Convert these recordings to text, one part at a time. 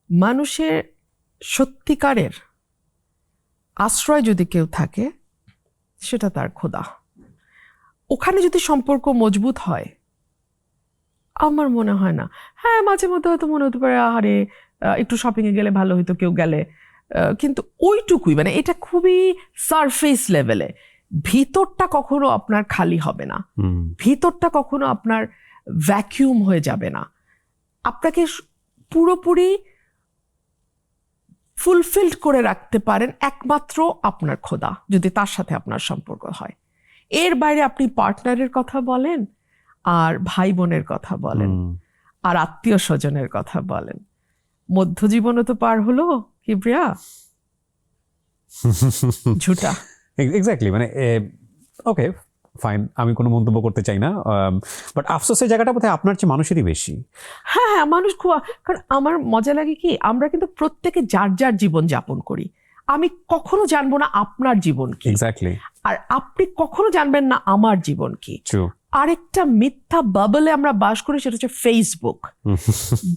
মানুষের সত্যিকারের আশ্রয় যদি কেউ থাকে সেটা তার খোদা। ওখানে যদি সম্পর্ক মজবুত হয়, আমার মনে হয় না, হ্যাঁ মাঝে মধ্যে হয়তো মনে হতে পারে আহারে একটু শপিং এ গেলে ভালো হইতো কেউ গেলে, কিন্তু ওইটুকুই, মানে এটা খুবই সারফেস লেভেলে। ভিতরটা কখনো আপনার খালি হবে না, ভিতরটা কখনো আপনার ভ্যাকিউম হয়ে যাবে না। আপনাকে পুরোপুরি ফুলফিলড করে রাখতে পারেন একমাত্র আপনার খোদা, যদি তার সাথে আপনার সম্পর্ক হয়। এর বাইরে আপনি পার্টনারের কথা বলেন, আর ভাই বোনের কথা বলেন, আর আত্মীয় স্বজনের কথা বলেন, মধ্যজীবনও তো পার হলো কিবরিয়া, ঝুটা। এক্স্যাক্টলি, মানে ওকে ফাইন, আমি কোনো মন্তব্য করতে চাই না, বাট আফসোসের জায়গাটা বোধহয় আপনার চেয়ে মানুষেরই বেশি। হ্যাঁ মানুষ খুব, কারণ আমার মজা লাগে কি, আমরা কিন্তু প্রত্যেকে যার যার জীবন যাপন করি। আমি কখনো জানবো না আপনার জীবন কি, এক্স্যাক্টলি, আর আপনি কখনো জানবেন না আমার জীবন কি। আরেকটা মিথ্যা বাবলে আমরা বাস করি, সেটা হচ্ছে ফেসবুক।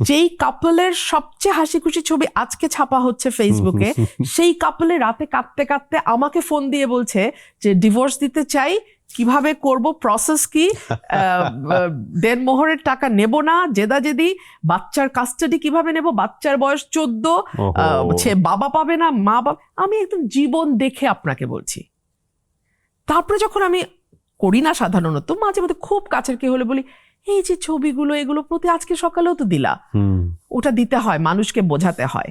যেই কাপলের সবচেয়ে হাসি খুশি ছবি আজকে ছাপা হচ্ছে ফেসবুকে, সেই কাপলে রাতে কাঁদতে কাঁদতে আমাকে ফোন দিয়ে বলছে যে ডিভোর্স দিতে চাই, কিভাবে করব, প্রসেস কি, দেনমোহরের টাকা নেব না, জেদাজেদি, বাচ্চার কাস্টাডি কিভাবে নেব, বাচ্চার বয়স 14, বাবা পাবে না, মা বাবা। আমি একদম জীবন দেখে আপনাকে বলছি। তারপরে যখন আমি করি না সাধারণত, মাঝে মধ্যে খুব কাছের কেউ হলে বলি, এই যে ছবিগুলো, এগুলো প্রতি আজকে সকালেও তো দিলা, ওটা দিতে হয়, মানুষকে বোঝাতে হয়।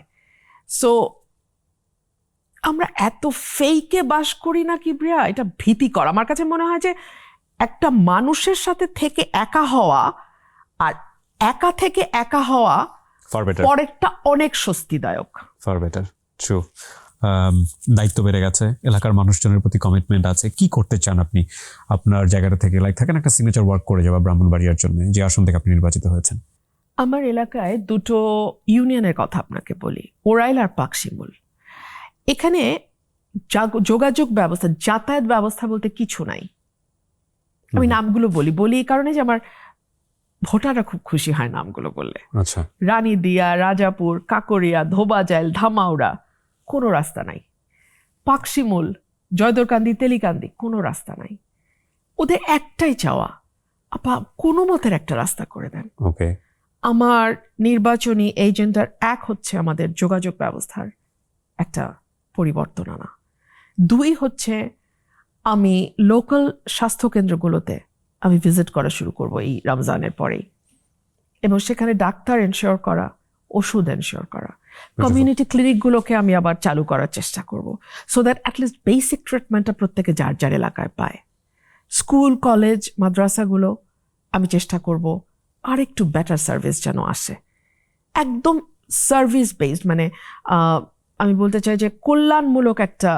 সো আমরা এত ফেইকে বাস করি না কিবরিয়া, এটা ভীতিকর। আমার কাছে মনে হয় যে একটা মানুষের সাথে থেকে একা হওয়া আর একা থেকে একা হওয়া পরেরটা অনেক স্বস্তিদায়ক। For better, true. দায়িত্ব বেড়ে গেছে, এলাকার মানুষজনের প্রতি কমিটমেন্ট আছে। কি করতে চান আপনি আপনার জায়গাটা থেকে? লাইক থাকেন একটা সিগনেচার ওয়ার্ক করে যাওয়া ব্রাহ্মণবাড়িয়ার জন্য, যে আসন থেকে আপনি নির্বাচিত হয়েছেন। আমার এলাকায় দুটো ইউনিয়নের কথা আপনাকে বলি, ওরাইল আর পাকশিমুল। এখানে যোগাযোগ ব্যবস্থা, যাতায়াত ব্যবস্থা বলতে কিছু নাই। আমি নামগুলো বলি এই কারণে যে আমার ভোটাররা খুব খুশি হয় নামগুলো বললে। আচ্ছা, রানীদিয়া, রাজাপুর, কাকরিয়া, ধোবাজাইল, ধামাউড়া, কোনো রাস্তা নাই। পাকশিমুল, জয়দরকান্দি, তেলিকান্দি, কোনো রাস্তা নাই। ওদের একটাই চাওয়া, আপা কোনো মতের একটা রাস্তা করে দেন। ওকে। আমার নির্বাচনী এজেন্ডার এক হচ্ছে আমাদের যোগাযোগ ব্যবস্থার একটা পরিবর্তন আনা। 2 হচ্ছে আমি লোকাল স্বাস্থ্যকেন্দ্রগুলোতে আমি ভিজিট করা শুরু করব এই রমজানের পরেই, এবং সেখানে ডাক্তার এনশিওর করা, ওষুধ এনশিওর করা। কমিউনিটি ক্লিনিকগুলোকে আমি আবার চালু করার চেষ্টা করব, সো দ্যাট অ্যাটলিস্ট বেসিক ট্রিটমেন্টটা প্রত্যেকে যার যার এলাকায় পায়। স্কুল, কলেজ, মাদ্রাসাগুলো আমি চেষ্টা করব আর একটু বেটার সার্ভিস যেন আসে, একদম সার্ভিস বেসড, মানে আমি বলতে চাই যে কল্যাণমূলক একটা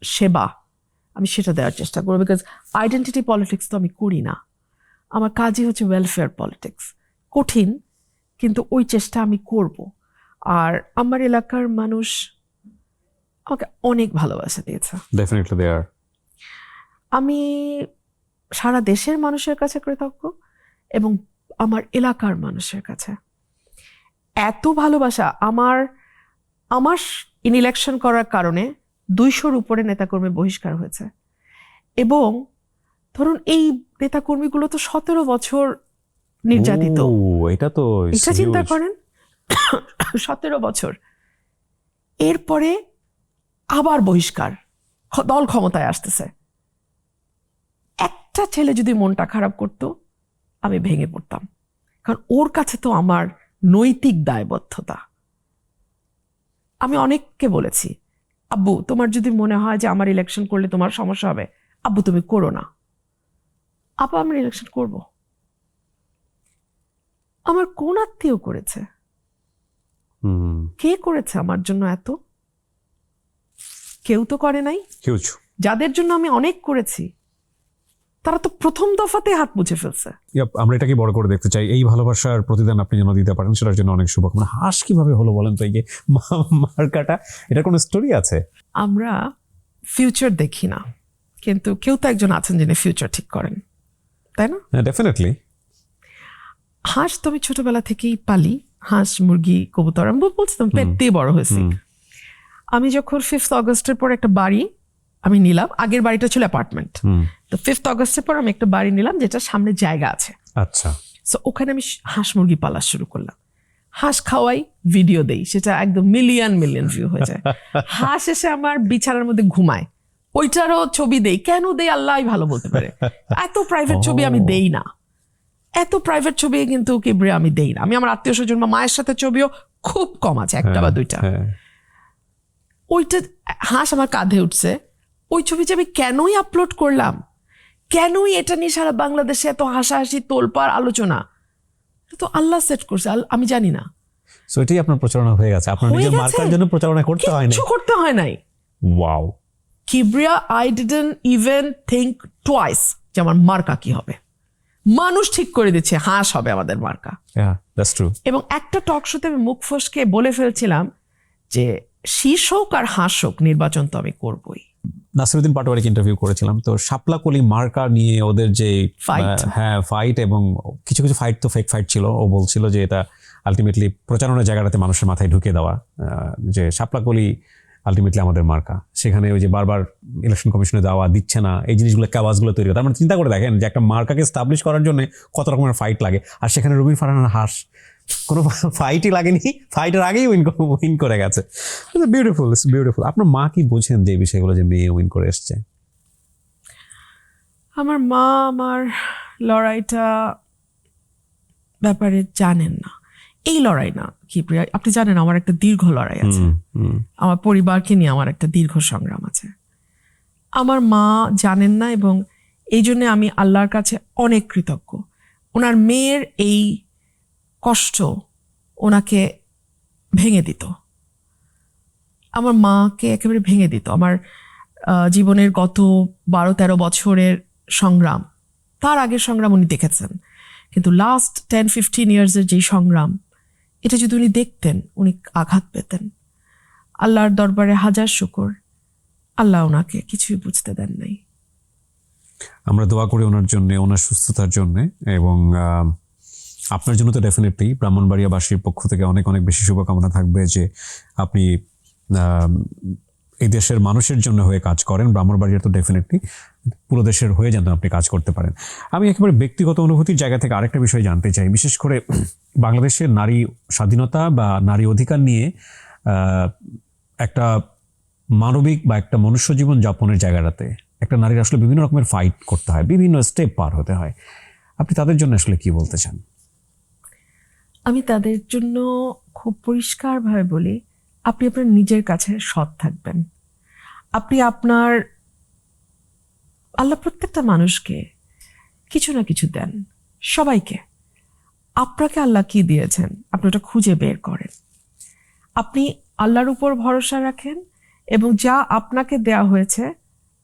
সেবা আমি সেটা দেওয়ার চেষ্টা করবো। বিকজ আইডেন্টিটি পলিটিক্স তো আমি করি না, আমার কাজই হচ্ছে ওয়েলফেয়ার পলিটিক্স। কঠিন, কিন্তু ওই চেষ্টা আমি করব। আর আমার এলাকার মানুষ আমাকে অনেক ভালোবাসা দিয়েছে। ডেফিনেটলি দে আর। আমি সারা দেশের মানুষের কাছে কৃতজ্ঞ, এবং আমার এলাকার মানুষের কাছে এত ভালোবাসা। আমার ইলেকশন করার কারণে 200-র উপরে নেতাকর্মী বহিষ্কার হয়েছে, এবং ধরুন এই নেতাকর্মীগুলো তো 17 বছর নির্যাতিত। এটা চিন্তা করেন, 17 বছর, এরপরে আবার বহিষ্কার, দল ক্ষমতায় আসতেছে। একটা ছেলে যদি মনটা খারাপ করতো, আমি ভেঙে পড়তাম, কারণ ওর কাছে তো আমার নৈতিক দায়বদ্ধতা। আমি অনেককে বলেছি, আব্বু তোমার যদি মনে হয় যে আমার ইলেকশন করলে তোমার সমস্যা হবে, আব্বু তুমি করো না। আপা আমি ইলেকশন করব। আমার কোন আত্মীয় করেছে? কে করেছে আমার জন্য এত? কেউ তো করে নাই। যাদের জন্য আমি অনেক করেছি, তারা তো প্রথম দফাতে হাত মুছে ফেলছে। আমরা এটাকে বড় করে দেখতে চাই। এই ভালোবাসার প্রতিদান আপনি যেন দিতে পারেন, সেটার জন্য অনেক শুভকামনা। হাস কিভাবে হলো বলেন তো, এই যে মার্কাটা, এটা কোনো স্টোরি আছে? আমরা ফিউচার দেখি না, কিন্তু কেউ তো একজন আছেন যিনি ফিউচার ঠিক করেন, তাই না? হ্যাঁ, ডেফিনেটলি। হাঁস তো আমি ছোটবেলা থেকেই পালি, হাঁস মুরগি কবুতর আমি বলছিলাম পেট দিয়ে বড় হয়েছি। আমি যখন 5th অগস্টের পর একটা বাড়ি আমি নিলাম, আগের বাড়িটা ছিল অ্যাপার্টমেন্ট, তো 5th অগস্টের পর আমি একটা বাড়ি নিলাম যেটা সামনে জায়গা আছে। আচ্ছা, সো ওখানে আমি হাঁস মুরগি পালা শুরু করলাম, হাঁস খাওয়াই, ভিডিও দেই, সেটা একদম মিলিয়ন ভিউ হয়ে যায়। হাঁস এসে আমার বিছানার মধ্যে ঘুমায়, ওইটারও ছবি দেই। কেন দেই আল্লাহ ভালো বলতে পারে। এত প্রাইভেট ছবি আমি দেই না, এত প্রাইভেট ছবি কিন্তু কিবরিয়া আমি দেই না। আমি আমার আত্মীয় স্বজন বা মায়ের সাথে ছবিও খুব কম আছে, একটা বা দুইটা। ওইটা হাঁস আমার কাঁধে উঠছে, ওই ছবি যে আমি কেনই আপলোড করলাম, কেনই এটা নিয়ে সারা বাংলাদেশে এত হাসাহাসি তোলপাড় আলোচনা, তো আল্লাহ সেট করছে, আমি জানি না। সো এটাই আপনার প্রচারণা হয়ে গেছে, আপনার নিজের মার্কার জন্য প্রচারণা করতে হয় না, কিছু করতে হয় নাই। Wow, Kibria I didn't even think twice যে আমার মার্কা কি হবে। মানুষ ঠিক করে দিচ্ছে হাঁস হবে আমাদের মার্কা। That's true. এবং একটা টক শোতে আমি মুখ ফসকে বলে ফেলছিলাম যে শীষ হোক আর হাঁস হোক, নির্বাচন তো আমি করবই। নাসিরউদ্দিন পাটোয়ারিকে ইন্টারভিউ করেছিলাম, তো শাপলা কলি মার্কা নিয়ে ওদের যে ফাইট, এবং কিছু কিছু ফাইট তো ফেক ফাইট ছিল। ও বলছিল যে এটা আলটিমেটলি প্রচারণার জায়গাটাতে মানুষের মাথায় ঢুকে দেওয়া, যে শাপলা কলি আলটিমেটলি আমাদের মার্কা। সেখানে ওই যে বারবার ইলেকশন কমিশনে দেওয়া দিচ্ছে না, এই জিনিসগুলো কাওয়াজগুলো তৈরি করে। তার মানে চিন্তা করে দেখেন যে একটা মার্কাকে এস্টাবলিশ করার জন্য কত রকমের ফাইট লাগে, আর সেখানে রুবিন ফারহানার হাঁস কোনো ফাইটই লাগেনি, ফাইটের আগেই উইন করে গেছে। Beautiful, beautiful. আপনার মা কি বোঝেন যে বিষয়গুলো যে মেয়ে উইন করে এসছে? আমার মা আমার লড়াইটা ব্যাপারে জানেন না। এই লড়াই না কিবরিয়া, আপনি জানেন আমার একটা দীর্ঘ লড়াই আছে, আমার পরিবারকে নিয়ে আমার একটা দীর্ঘ সংগ্রাম আছে। আমার মা জানেন না, এবং এই জন্য আমি আল্লাহর কাছে অনেক কৃতজ্ঞ। ওনার মেয়ের এই কষ্ট ওনাকে ভেঙে দিত, আমার মাকে একেবারে ভেঙে দিত। আমার জীবনের গত 12-13 বছরের সংগ্রাম, তার আগের সংগ্রাম উনি দেখেছেন, কিন্তু লাস্ট 10-15 ইয়ার্সের যেই সংগ্রাম, এটা যদি উনি দেখতেন উনি আঘাত পেতেন। আল্লাহর দরবারে হাজার শুকর, আল্লাহ ওনাকে কিছুই বুঝতে দেন নাই। আমরা দোয়া করি ওনার জন্য, ওনার সুস্থতার জন্য, এবং আপনার জন্য তো ডেফিনেটলি ব্রাহ্মণবাড়িয়াবাসীর পক্ষ থেকে অনেক অনেক বেশি শুভকামনা থাকবে যে আপনি এই দেশের মানুষের জন্য হয়ে কাজ করেন। ব্রাহ্মণবাড়িয়ার তো ডেফিনেটলি পুরো দেশের হয়ে যেন আপনি কাজ করতে পারেন। আমি একেবারে ব্যক্তিগত অনুভূতির জায়গা থেকে আরেকটা বিষয় জানতে চাই, বিশেষ করে বাংলাদেশের নারী স্বাধীনতা বা নারী অধিকার নিয়ে একটা মানবিক বা একটা মনুষ্য জীবন যাপনের জায়গাটাতে একটা নারীর আসলে বিভিন্ন রকমের ফাইট করতে হয়, বিভিন্ন স্টেপ পার হতে হয়। আপনি তাদের জন্য আসলে কি বলতে চান? আমি তাদের জন্য খুব পরিষ্কারভাবে বলি, আপনি আপনার নিজের কাছে সৎ থাকবেন। আপনি আপনার, আল্লাহ প্রত্যেকটা মানুষকে কিছু না কিছু দেন, সবাইকে। আপনাকে আল্লাহ কি দিয়েছেন আপনি ওটা খুঁজে বের করেন। আপনি আল্লাহর উপর ভরসা রাখেন, এবং যা আপনাকে দেয়া হয়েছে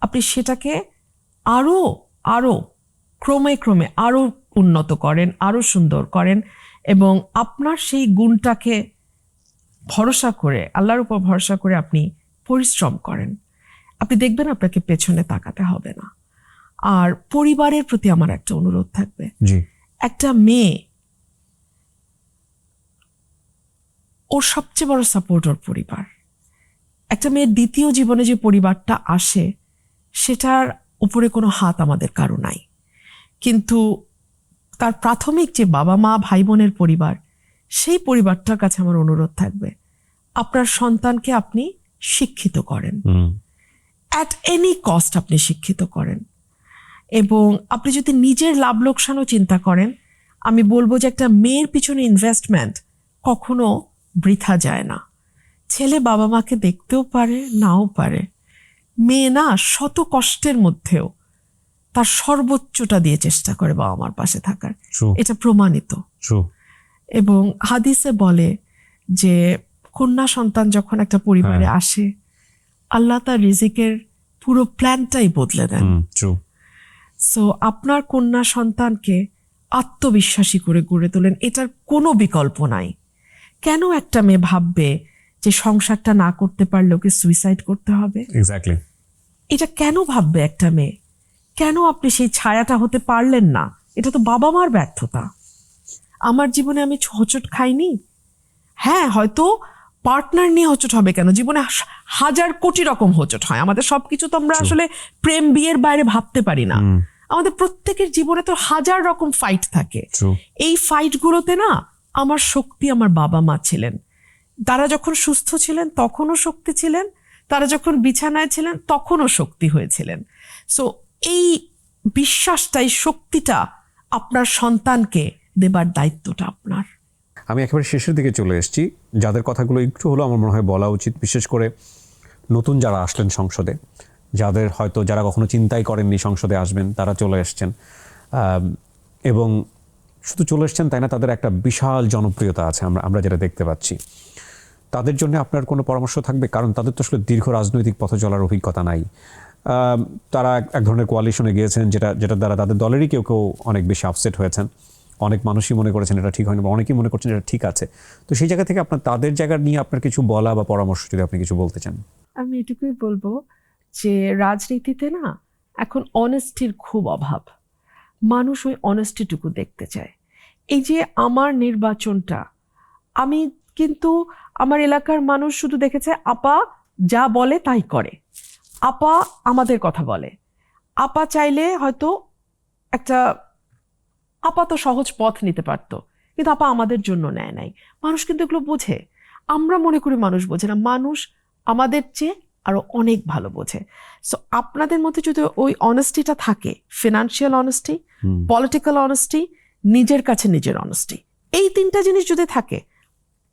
আপনি সেটাকে আরো আরো ক্রমে ক্রমে আরো উন্নত করেন, আরো সুন্দর করেন, এবং আপনার সেই গুণটাকে ভরসা করে, আল্লাহর উপর ভরসা করে আপনি পরিশ্রম করেন। আপনি দেখবেন আপনাকে পেছনে তাকাতে হবে না। আর পরিবারের প্রতি আমার একটা অনুরোধ থাকবে, একটা মেয়ে, ওর সবচেয়ে বড় সাপোর্ট ওর পরিবার। একটা মেয়ের দ্বিতীয় জীবনে যে পরিবারটা আসে সেটার উপরে কোনো হাত আমাদের কারো নাই, কিন্তু তার প্রাথমিক যে বাবা মা ভাই বোনের পরিবার, সেই পরিবারটার কাছে আমার অনুরোধ থাকবে, আপনার সন্তানকে আপনি শিক্ষিত করেন, অ্যাট এনি কস্ট আপনি শিক্ষিত করেন। এবং আপনি যদি নিজের লাভ লোকসানও চিন্তা করেন, আমি বলবো যে একটা মেয়ের পিছনে ইনভেস্টমেন্ট কখনো বৃথা যায় না। ছেলে বাবা মাকে দেখতেও পারে, নাও পারে, মেয়ে না শত কষ্টের মধ্যেও তার সর্বোচ্চটা দিয়ে চেষ্টা করে বাবা মার পাশে থাকার, এটা প্রমাণিত। এবং হাদিসে বলে যে কন্যা সন্তান যখন একটা পরিবারে আসে, আল্লাহ তার রিজিকের পুরো প্ল্যানটাই বদলে দেন। সো আপনার কন্যা সন্তানকে আত্মবিশ্বাসী করে গড়ে তোলেন, এটার কোনো বিকল্প নাই। কেন একটা মেয়ে ভাববে যে সংসারটা না করতে পারলে ওকে সুইসাইড করতে হবে? এটা কেন ভাববে একটা মেয়ে? কেন আপনি সেই ছায়াটা হতে পারলেন না? এটা তো বাবা মার ব্যর্থতা। আমার জীবনে আমি হোঁচট খাইনি, হ্যাঁ হয়তো পার্টনার নিয়ে হোঁচট হবে কেন, জীবনে হাজার কোটি রকম হোঁচট হয় আমাদের, সবকিছু তো আমরা আসলে প্রেম বিয়ের বাইরে ভাবতে পারি না। আমাদের প্রত্যেকের জীবনে তো হাজার রকম ফাইট থাকে। এই ফাইটগুলোতে না আমার শক্তি আমার বাবা মা ছিলেন। তারা যখন সুস্থ ছিলেন তখনও শক্তি ছিলেন, তারা যখন বিছানায় ছিলেন তখনও শক্তি হয়েছিলেন। সো এই বিশ্বাসটাই, শক্তিটা আপনার সন্তানকে দেবার দায়িত্বটা আপনার। আমি একেবারে শেষের দিকে চলে এসেছি, যাদের কথাগুলো একটু হলো আমার মনে হয় বলা উচিত, বিশেষ করে নতুন যারা আসলেন সংসদে, যারা কখনো চিন্তাই করেননি সংসদে আসবেন, তারা চলে এসছেন, এবং শুধু চলে এসছেন তাই না, তাদের একটা বিশাল জনপ্রিয়তা আছে আমরা যেটা দেখতে পাচ্ছি। তাদের জন্য আপনার কোনো পরামর্শ থাকবে? কারণ তাদের তো আসলে দীর্ঘ রাজনৈতিক পথে চলার অভিজ্ঞতা নাই। তারা এক ধরনের কোয়ালিশনে গিয়েছেন যেটা দ্বারা তাদের দলেরই কেউ অনেক বেশি আপসেট হয়েছেন। অনেক মানুষই মনে করেছেন এটা ঠিক হয়নি, বা অনেকেই মনে করছেন এটা ঠিক আছে। তো সেই জায়গা থেকে তাদের জায়গা নিয়ে আপনার কিছু বলা বা পরামর্শ যদি আপনি কিছু বলতে চান। আমি এটুকুই বলবো যে রাজনীতিতে না এখন অনেস্টির খুব অভাব। মানুষ ওই অনেস্টিটুকু দেখতে চায়। এই যে আমার নির্বাচনটা, আমি কিন্তু আমার এলাকার মানুষ শুধু দেখেছে আপা যা বলে তাই করে, আপা আমাদের কথা বলে, আপা চাইলে হয়তো একটা আপা তো সহজ পথ নিতে পারতো, কিন্তু আপা আমাদের জন্য নেয় নাই। মানুষ কিন্তু এগুলো বোঝে। আমরা মনে করি মানুষ বোঝে না, মানুষ আমাদের চেয়ে আরো অনেক ভালো বোঝে। সো আপনাদের মধ্যে যদি ওই অনেস্টিটা থাকে, ফিনান্সিয়াল অনেস্টি, পলিটিক্যাল অনেস্টি, নিজের কাছে নিজের অনেস্টি, এই তিনটা জিনিস যদি থাকে,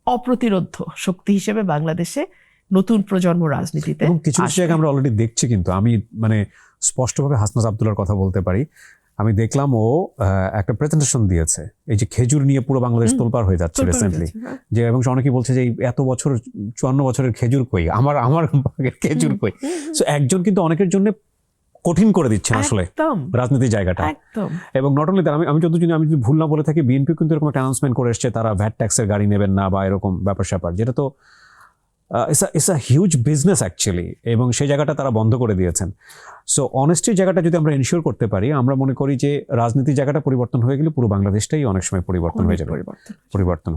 অপ্রতিরোধ্য শক্তি হিসেবে বাংলাদেশে নতুন প্রজন্ম রাজনীতিতে কিছু জায়গা আমরা অলরেডি দেখছি। কিন্তু আমি স্পষ্টভাবে হাসনাত আব্দুল্লাহর কথা বলতে পারি। আমি দেখলাম ও একটা প্রেজেন্টেশন দিয়েছে, এই যে খেজুর নিয়ে পুরো বাংলাদেশ তোলপাড় হয়ে যাচ্ছে রিসেন্টলি, যে এবং অনেকেই বলছে যে এত বছর 54 বছরের খেজুর কই, আমার ভাগের খেজুর কই। সো একজন কিন্তু অনেকের জন্য কঠিন করে দিচ্ছেন আসলে রাজনীতির জায়গাটা। এবং নট অনলি দ্যাট, আমি যদি ভুল না বলে থাকি, বিএনপি কিন্তু এরকম একটা অ্যানাউন্সমেন্ট করে এসছে, তারা ভ্যাট ট্যাক্সের গাড়ি নেবেন না বা এরকম ব্যাপার স্যাপার, যেটা তো it's a huge business actually, এবং সেই জায়গাটা তারা বন্ধ করে দিয়েছেন। সো অনেস্টির জায়গাটা যদি আমরা এনশিওর করতে পারি, আমরা মনে করি যে রাজনীতির জায়গাটা পরিবর্তন হয়ে গেলে পুরো বাংলাদেশটাই অনেক সময় পরিবর্তন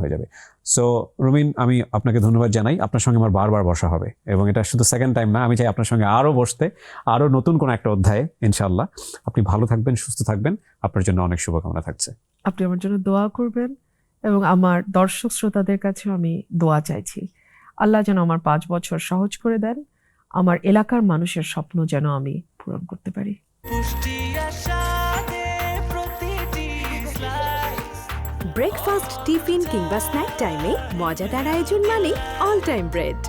হয়ে যাবে। সো রুমিন, আমি আপনাকে ধন্যবাদ জানাই। আপনার সঙ্গে আমার বারবার বসা হবে, এবং এটা শুধু সেকেন্ড টাইম না, আমি চাই আপনার সঙ্গে আরও বসতে, আরও নতুন কোনো একটা অধ্যায়ে ইনশাআল্লাহ। আপনি ভালো থাকবেন, সুস্থ থাকবেন, আপনার জন্য অনেক শুভকামনা থাকছে। আপনি আমার জন্য দোয়া করবেন, এবং আমার দর্শক শ্রোতাদের কাছেও আমি দোয়া চাইছি, আল্লাহ যেন আমার 5 বছর সহজ করে দেন, আমার এলাকার মানুষের স্বপ্ন যেন আমি পূরণ করতে পারি। ব্রেকফাস্ট, টিফিন কিংবা স্ন্যাক টাইমে মজাদার আয়োজন মানে অল টাইম ব্রেড।